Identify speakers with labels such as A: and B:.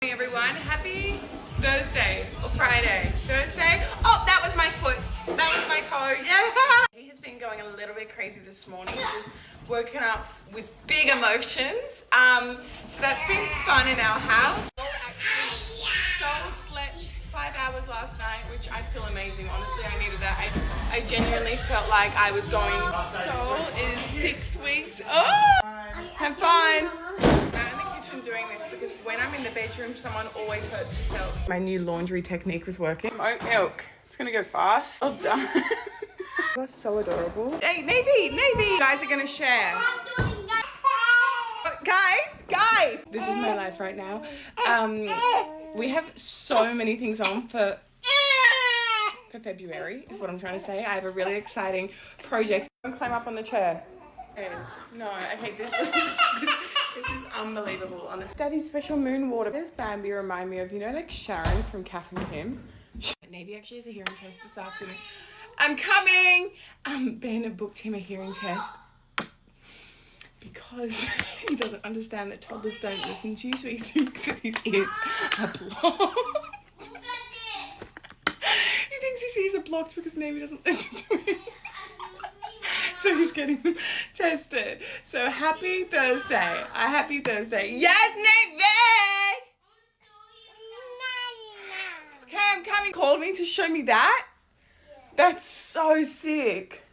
A: Hey everyone, happy Thursday or Friday. Thursday? Oh, that was my foot. That was my toe. Yeah. He has been going a little bit crazy this morning, just woken up with big emotions. So that's been fun in our house. Actually, Sol slept 5 hours last night, which I feel amazing. Honestly, I needed that. I genuinely felt like I was going. Sol is 6 weeks. Oh, have fun. Doing this because when I'm in the bedroom, someone always hurts themselves. My new laundry technique was working. Oat milk. It's gonna go fast. Well done. That's so adorable. Hey, Navy! You guys are gonna share. Guys! This is my life right now. We have so many things on for February, is what I'm trying to say. I have a really exciting project. Don't climb up on the chair. No, okay, this is unbelievable, honestly. Daddy's special moon water. Does Bambi remind me of, you know, like Sharon from Kath and Kim? Navy actually has a hearing test this afternoon. I'm coming! Ben booked him a hearing test because he doesn't understand that toddlers don't listen to you, so he thinks that his ears are blocked. He thinks his ears are blocked because Navy doesn't listen to him. So he's getting them tested. So happy Thursday. A happy Thursday. Yes, Navy! Okay, I'm coming. Called me to show me that? That's so sick.